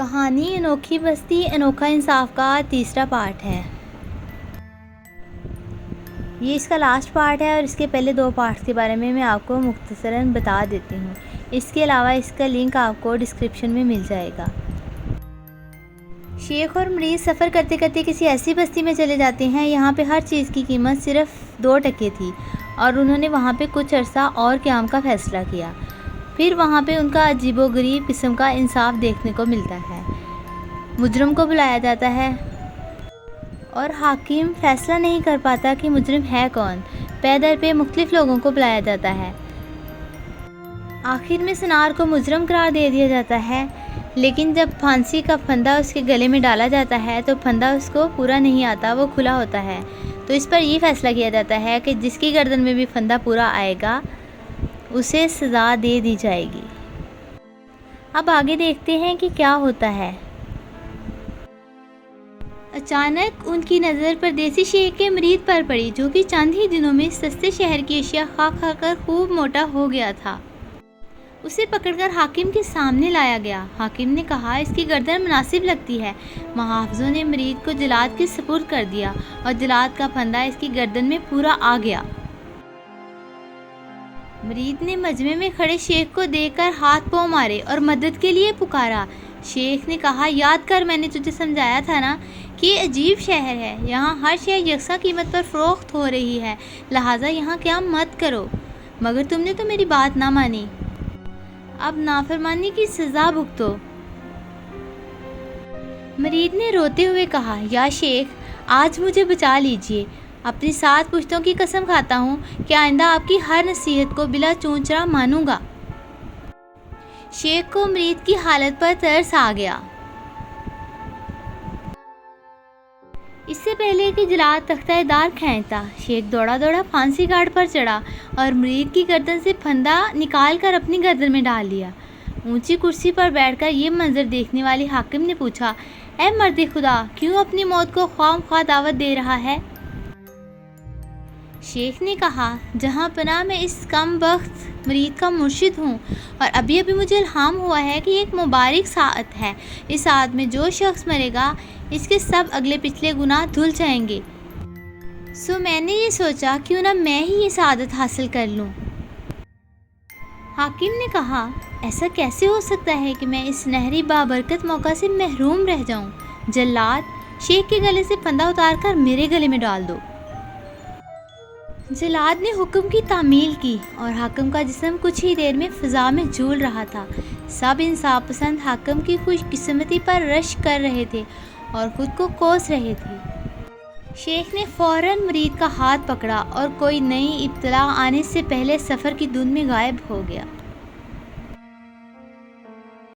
کہانی انوکھی بستی انوکھا انصاف کا تیسرا پارٹ ہے۔ یہ اس کا لاسٹ پارٹ ہے اور اس کے پہلے 2 پارٹس کے بارے میں آپ کو مختصراً بتا دیتی ہوں۔ اس کے علاوہ اس کا لنک آپ کو ڈسکرپشن میں مل جائے گا۔ شیخ اور مریض سفر کرتے کرتے کسی ایسی بستی میں چلے جاتے ہیں یہاں پہ ہر چیز کی قیمت صرف 2 ٹکے تھی اور انہوں نے وہاں پہ کچھ عرصہ اور قیام کا فیصلہ کیا۔ پھر وہاں پہ ان کا عجیب و غریب قسم کا انصاف دیکھنے کو ملتا ہے۔ مجرم کو بلایا جاتا ہے اور حاکم فیصلہ نہیں کر پاتا کہ مجرم ہے کون۔ پے در پہ مختلف لوگوں کو بلایا جاتا ہے۔ آخر میں سنار کو مجرم قرار دے دیا جاتا ہے، لیکن جب پھانسی کا پھندا اس کے گلے میں ڈالا جاتا ہے تو پھندا اس کو پورا نہیں آتا، وہ کھلا ہوتا ہے۔ تو اس پر یہ فیصلہ کیا جاتا ہے کہ جس کی گردن میں بھی پھندا پورا آئے گا اسے سزا دے دی جائے گی۔ اب آگے دیکھتے ہیں کہ کیا ہوتا ہے۔ اچانک ان کی نظر پردیسی شیخ کے مرید پر پڑی جو کہ چند ہی دنوں میں سستے شہر کی اشیاء کھا کھا کر خوب موٹا ہو گیا تھا۔ اسے پکڑ کر حاکم کے سامنے لایا گیا۔ حاکم نے کہا اس کی گردن مناسب لگتی ہے۔ محافظوں نے مرید کو جلاد کے سپرد کر دیا اور جلاد کا پھندا اس کی گردن میں پورا آ گیا۔ مرید نے مجمع میں کھڑے شیخ کو دیکھ کر ہاتھ پاؤں مارے اور مدد کے لیے پکارا۔ شیخ نے کہا یاد کر میں نے تجھے سمجھایا تھا نا کہ یہ عجیب شہر ہے، یہاں ہر شے یکساں قیمت پر فروخت ہو رہی ہے، لہٰذا یہاں قیام مت کرو، مگر تم نے تو میری بات نہ مانی، اب نافرمانی کی سزا بھگتو۔ مرید نے روتے ہوئے کہا یا شیخ آج مجھے بچا لیجئے، اپنی 7 پشتوں کی قسم کھاتا ہوں کہ آئندہ آپ کی ہر نصیحت کو بلا چونچرا مانوں گا۔ شیخ کو مرید کی حالت پر ترس آ گیا۔ اس سے پہلے کہ جلاد تختہ دار کھینچتا، شیخ دوڑا دوڑا پھانسی گھاٹ پر چڑھا اور مرید کی گردن سے پھندا نکال کر اپنی گردن میں ڈال لیا۔ اونچی کرسی پر بیٹھ کر یہ منظر دیکھنے والی حاکم نے پوچھا اے مرد خدا، کیوں اپنی موت کو خواہ مخواہ دعوت دے رہا ہے؟ شیخ نے کہا جہاں پناہ میں اس کم بخت مرید کا مرشد ہوں اور ابھی ابھی مجھے الہام ہوا ہے کہ ایک مبارک ساعت ہے، اس ساعت میں جو شخص مرے گا اس کے سب اگلے پچھلے گناہ دھل جائیں گے، سو میں نے یہ سوچا کیوں نہ میں ہی یہ سعادت حاصل کر لوں۔ حاکم نے کہا ایسا کیسے ہو سکتا ہے کہ میں اس سنہری بابرکت موقع سے محروم رہ جاؤں؟ جلاد شیخ کے گلے سے پھندا اتار کر میرے گلے میں ڈال دو۔ جلاد نے حکم کی تعمیل کی اور حاکم کا جسم کچھ ہی دیر میں فضا میں جھول رہا تھا۔ سب انصاف پسند حاکم کی خوش قسمتی پر رشک کر رہے تھے اور خود کو کوس رہے تھے۔ شیخ نے فوراً مرید کا ہاتھ پکڑا اور کوئی نئی ابتلا آنے سے پہلے سفر کی دھن میں غائب ہو گیا۔